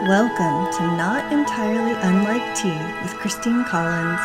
Welcome to Not Entirely Unlike Tea with Christine Collins.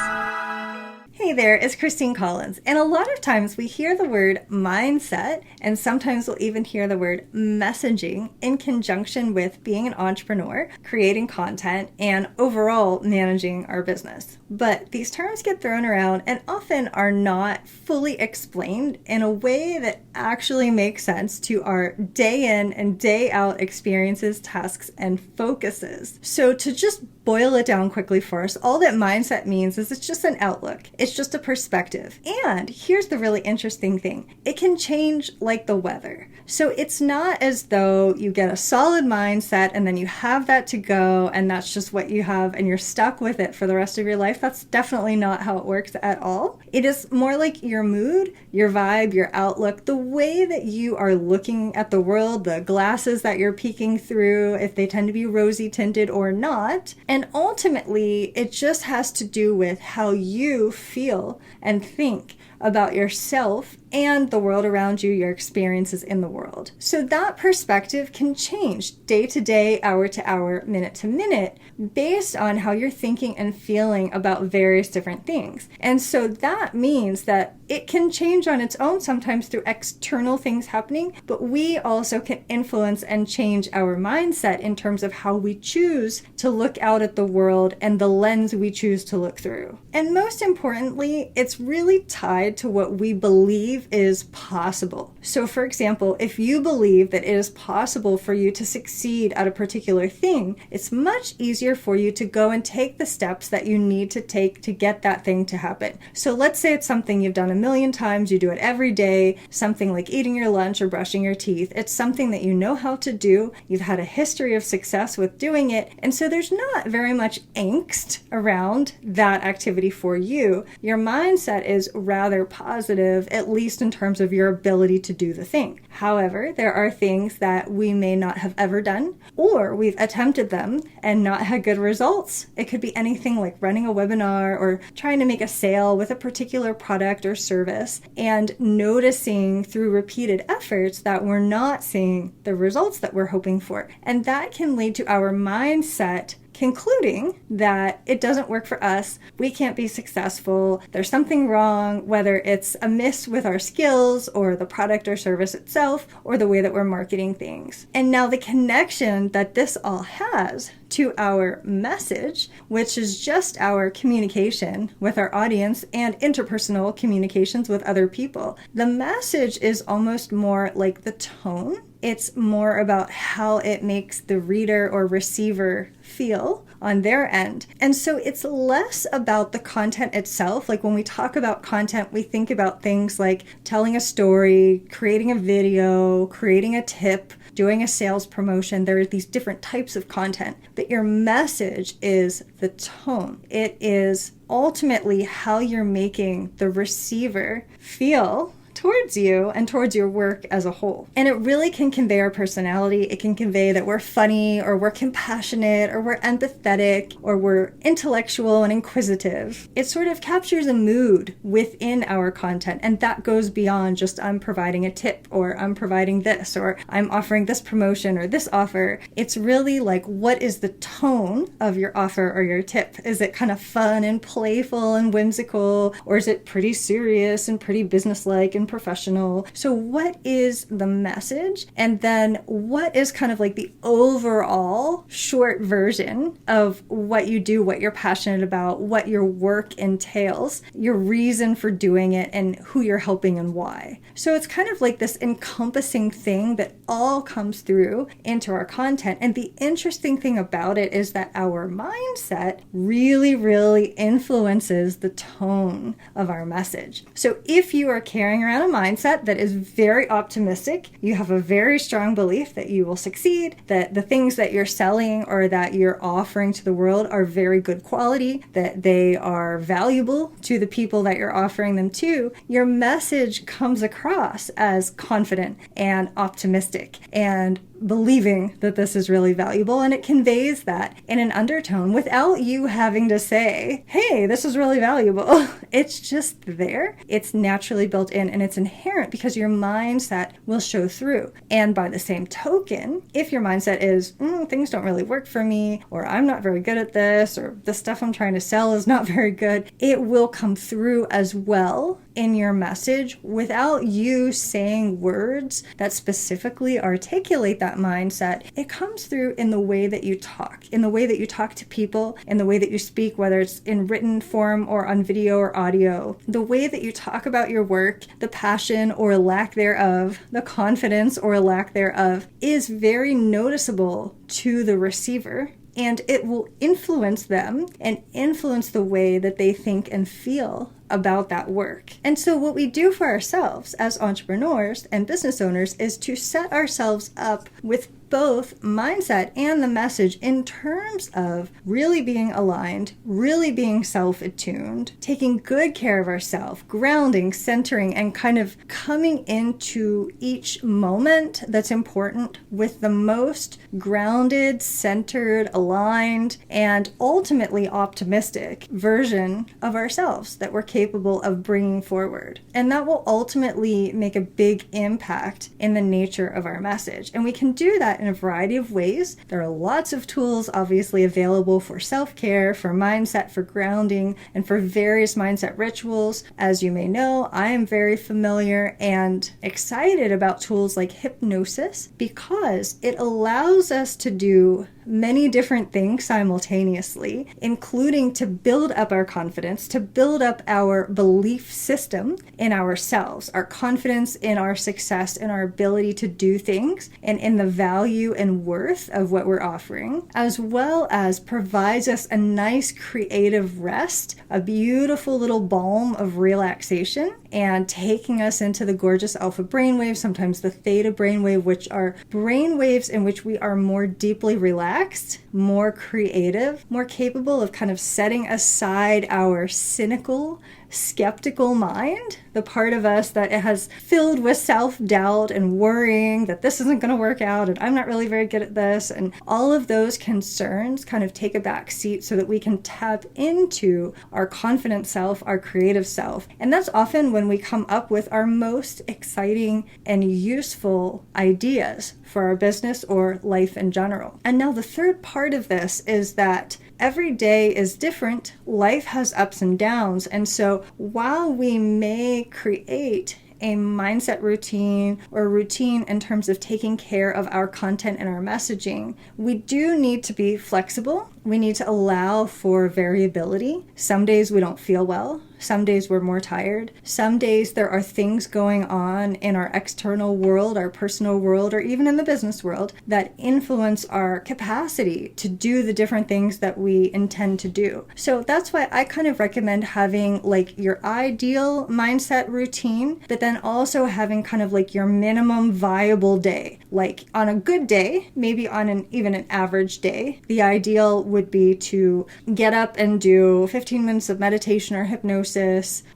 Hey there, it's Christine Collins, and a lot of times we hear the word mindset, and sometimes we'll even hear the word messaging in conjunction with being an entrepreneur, creating content, and overall managing our business. But these terms get thrown around and often are not fully explained in a way that actually makes sense to our day in and day out experiences, tasks, and focuses. So to just boil it down quickly for us, all that mindset means is it's just an outlook. It's just a perspective. And here's the really interesting thing. It can change like the weather. So it's not as though you get a solid mindset and then you have that to go and that's just what you have and you're stuck with it for the rest of your life. That's definitely not how it works at all. It is more like your mood, your vibe, your outlook, the way that you are looking at the world, the glasses that you're peeking through, if they tend to be rosy tinted or not. And ultimately, it just has to do with how you feel and think about yourself and the world around you, your experiences in the world. So that perspective can change day to day, hour to hour, minute to minute, based on how you're thinking and feeling about various different things. And so that means that it can change on its own, sometimes through external things happening, but we also can influence and change our mindset in terms of how we choose to look out at the world and the lens we choose to look through. And most importantly, it's really tied to what we believe is possible. So for example, if you believe that it is possible for you to succeed at a particular thing, it's much easier for you to go and take the steps that you need to take to get that thing to happen. So let's say it's something you've done a million times, you do it every day, something like eating your lunch or brushing your teeth. It's something that you know how to do, you've had a history of success with doing it, and so there's not very much angst around that activity for you. Your mindset is rather positive, at least in terms of your ability to do the thing. However, there are things that we may not have ever done, or we've attempted them and not had good results. It could be anything like running a webinar or trying to make a sale with a particular product or service, and noticing through repeated efforts that we're not seeing the results that we're hoping for. And that can lead to our mindset concluding that it doesn't work for us, we can't be successful, there's something wrong, whether it's a miss with our skills or the product or service itself or the way that we're marketing things. And now the connection that this all has to our message, which is just our communication with our audience and interpersonal communications with other people. The message is almost more like the tone. It's more about how it makes the reader or receiver feel on their end. And so it's less about the content itself. Like when we talk about content, we think about things like telling a story, creating a video, creating a tip, doing a sales promotion. There are these different types of content, but your message is the tone. It is ultimately how you're making the receiver feel towards you and towards your work as a whole. And it really can convey our personality. It can convey that we're funny or we're compassionate or we're empathetic or we're intellectual and inquisitive. It sort of captures a mood within our content, and that goes beyond just I'm providing a tip or I'm providing this or I'm offering this promotion or this offer. It's really like, what is the tone of your offer or your tip? Is it kind of fun and playful and whimsical, or is it pretty serious and pretty businesslike and professional? So what is the message? And then what is kind of like the overall short version of what you do, what you're passionate about, what your work entails, your reason for doing it, and who you're helping and why. So it's kind of like this encompassing thing that all comes through into our content. And the interesting thing about it is that our mindset really, really influences the tone of our message. So if you are carrying around a mindset that is very optimistic, you have a very strong belief that you will succeed, that the things that you're selling or that you're offering to the world are very good quality, that they are valuable to the people that you're offering them to, your message comes across as confident and optimistic and believing that this is really valuable, and it conveys that in an undertone without you having to say, hey, this is really valuable. It's just there. It's naturally built in, and it's inherent because your mindset will show through. And by the same token, if your mindset is, things don't really work for me, or I'm not very good at this, or the stuff I'm trying to sell is not very good, it will come through as well in your message without you saying words that specifically articulate that mindset. It comes through in the way that you talk, in the way that you talk to people, in the way that you speak, whether it's in written form or on video or audio, the way that you talk about your work, the passion or lack thereof, the confidence or lack thereof is very noticeable to the receiver. And it will influence them and influence the way that they think and feel about that work. And so what we do for ourselves as entrepreneurs and business owners is to set ourselves up with both mindset and the message in terms of really being aligned, really being self-attuned, taking good care of ourselves, grounding, centering, and kind of coming into each moment that's important with the most grounded, centered, aligned, and ultimately optimistic version of ourselves that we're capable of bringing forward. And that will ultimately make a big impact in the nature of our message. And we can do that in a variety of ways. There are lots of tools obviously available for self-care, for mindset, for grounding, and for various mindset rituals. As you may know, I am very familiar and excited about tools like hypnosis because it allows us to do many different things simultaneously, including to build up our confidence, to build up our belief system in ourselves, our confidence in our success, in our ability to do things, and in the value and worth of what we're offering, as well as provides us a nice creative rest, a beautiful little balm of relaxation, and taking us into the gorgeous alpha brainwave, sometimes the theta brainwave, which are brainwaves in which we are more deeply relaxed, more creative, more capable of kind of setting aside our cynical, skeptical mind, the part of us that it has filled with self-doubt and worrying that this isn't going to work out and I'm not really very good at this, and all of those concerns kind of take a back seat so that we can tap into our confident self, our creative self. And that's often when we come up with our most exciting and useful ideas for our business or life in general. And now the third part of this is that every day is different. Life has ups and downs. And so while we may create a mindset routine or routine in terms of taking care of our content and our messaging, we do need to be flexible. We need to allow for variability. Some days we don't feel well. Some days we're more tired. Some days there are things going on in our external world, our personal world, or even in the business world that influence our capacity to do the different things that we intend to do. So that's why I kind of recommend having like your ideal mindset routine, but then also having kind of like your minimum viable day. Like on a good day, maybe on even an average day, the ideal would be to get up and do 15 minutes of meditation or hypnosis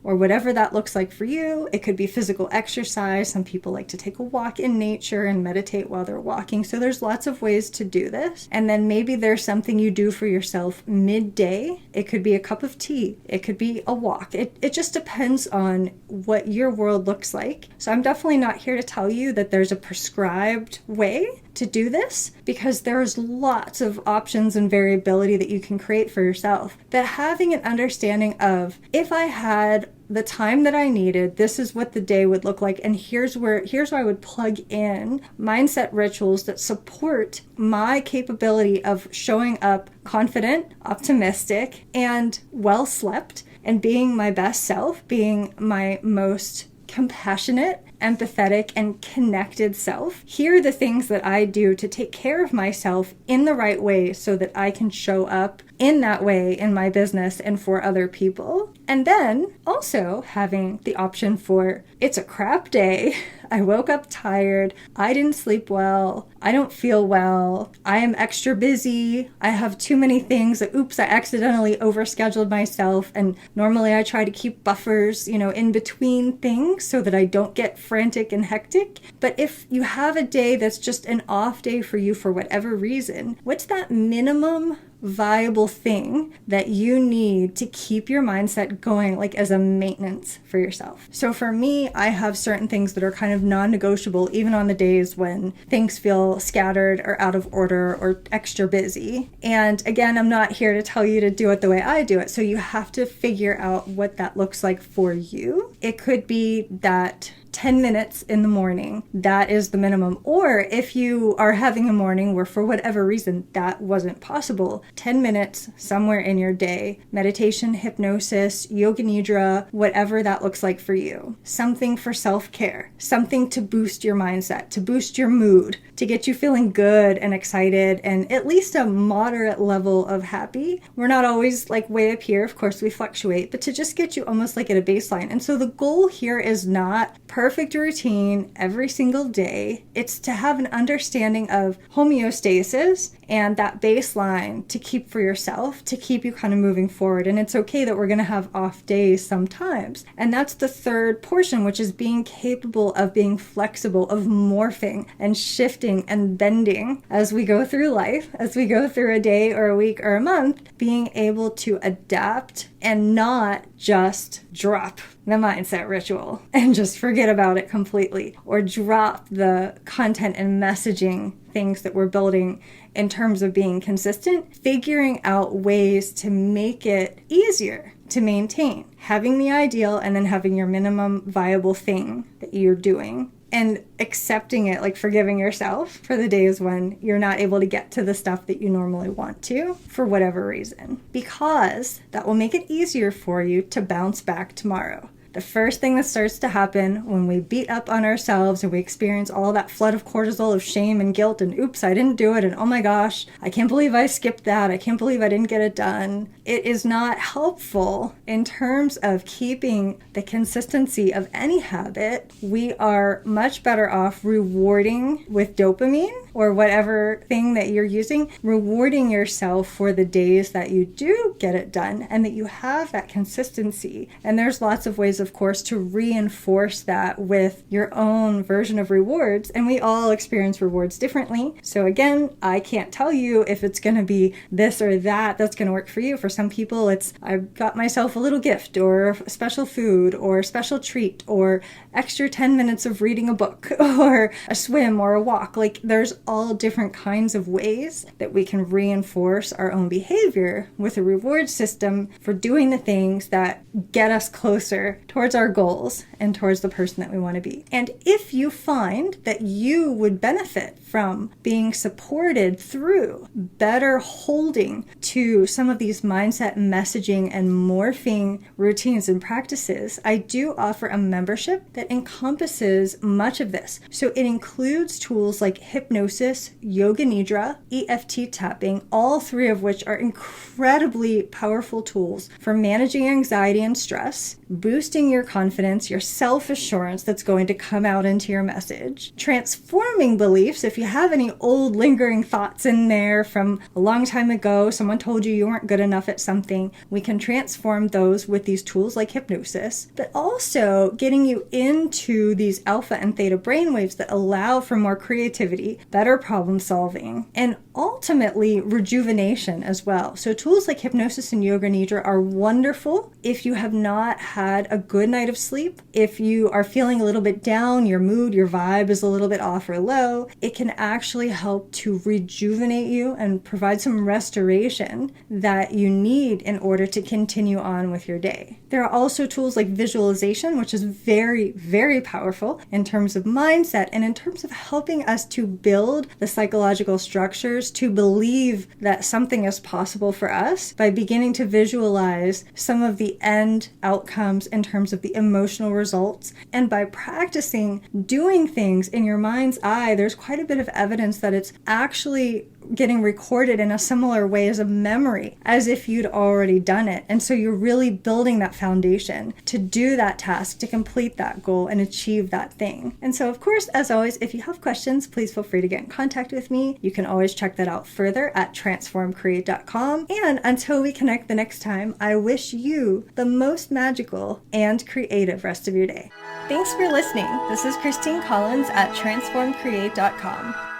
or whatever that looks like for you. It could be physical exercise. Some people like to take a walk in nature and meditate while they're walking. So there's lots of ways to do this. And then maybe there's something you do for yourself midday. It could be a cup of tea. It could be a walk. It just depends on what your world looks like. So I'm definitely not here to tell you that there's a prescribed way to do this, because there's lots of options and variability that you can create for yourself. But having an understanding of, if I had the time that I needed, this is what the day would look like, and here's where I would plug in mindset rituals that support my capability of showing up confident, optimistic, and well slept, and being my best self, being my most compassionate, empathetic, and connected self. Here are the things that I do to take care of myself in the right way so that I can show up in that way in my business and for other people. And then also having the option for, it's a crap day, I woke up tired. I didn't sleep well. I don't feel well. I am extra busy. I have too many things. Oops, I accidentally overscheduled myself. And normally I try to keep buffers, in between things so that I don't get frantic and hectic. But if you have a day that's just an off day for you for whatever reason, what's that minimum viable thing that you need to keep your mindset going, like as a maintenance for yourself? So for me, I have certain things that are kind of non-negotiable, even on the days when things feel scattered or out of order or extra busy. And again, I'm not here to tell you to do it the way I do it. So you have to figure out what that looks like for you. It could be that 10 minutes in the morning, that is the minimum. Or if you are having a morning where for whatever reason that wasn't possible, 10 minutes somewhere in your day, meditation, hypnosis, yoga nidra, whatever that looks like for you. Something for self-care, something to boost your mindset, to boost your mood, to get you feeling good and excited and at least a moderate level of happy. We're not always like way up here, of course we fluctuate, but to just get you almost like at a baseline. And so the goal here is not perfect routine every single day. It's to have an understanding of homeostasis and that baseline to keep for yourself, to keep you kind of moving forward. And it's okay that we're going to have off days sometimes. And that's the third portion, which is being capable of being flexible, of morphing and shifting and bending as we go through life, as we go through a day or a week or a month, being able to adapt and not just drop the mindset ritual and just forget about it completely, or drop the content and messaging things that we're building in terms of being consistent, figuring out ways to make it easier to maintain, having the ideal and then having your minimum viable thing that you're doing, and accepting it, like forgiving yourself for the days when you're not able to get to the stuff that you normally want to for whatever reason, because that will make it easier for you to bounce back tomorrow. The first thing that starts to happen when we beat up on ourselves and we experience all that flood of cortisol of shame and guilt and oops, I didn't do it, and oh my gosh, I can't believe I skipped that, I can't believe I didn't get it done. It is not helpful in terms of keeping the consistency of any habit. We are much better off rewarding with dopamine or whatever thing that you're using, rewarding yourself for the days that you do get it done and that you have that consistency. And there's lots of ways, of course, to reinforce that with your own version of rewards. And we all experience rewards differently. So again, I can't tell you if it's going to be this or that that's going to work for you. For some people, it's I got myself a little gift or a special food or a special treat or extra 10 minutes of reading a book or a swim or a walk. Like there's all different kinds of ways that we can reinforce our own behavior with a reward system for doing the things that get us closer towards our goals and towards the person that we want to be. And if you find that you would benefit from being supported through better holding to some of these mindset messaging and morphing routines and practices, I do offer a membership that encompasses much of this. So it includes tools like hypnosis, yoga nidra, EFT tapping, all three of which are incredibly powerful tools for managing anxiety and stress, boosting your confidence, your self-assurance that's going to come out into your message, transforming beliefs. If you have any old lingering thoughts in there from a long time ago, someone told you weren't good enough at something, we can transform those with these tools like hypnosis, but also getting you into these alpha and theta brainwaves that allow for more creativity, better problem solving, and ultimately rejuvenation as well. So tools like hypnosis and yoga nidra are wonderful if you have not had a good night of sleep, if you are feeling a little bit down, your mood, your vibe is a little bit off or low. It can actually help to rejuvenate you and provide some restoration that you need in order to continue on with your day. There are also tools like visualization, which is very, very powerful in terms of mindset and in terms of helping us to build the psychological structures to believe that something is possible for us by beginning to visualize some of the end outcomes in terms of the emotional results. And by practicing doing things in your mind's eye, there's quite a bit of evidence that it's actually getting recorded in a similar way as a memory, as if you'd already done it. And so you're really building that foundation to do that task, to complete that goal and achieve that thing. And so, of course, as always, if you have questions, please feel free to get in contact with me. You can always check that out further at transformcreate.com. And until we connect the next time, I wish you the most magical and creative rest of your day. Thanks for listening. This is Christine Collins at transformcreate.com.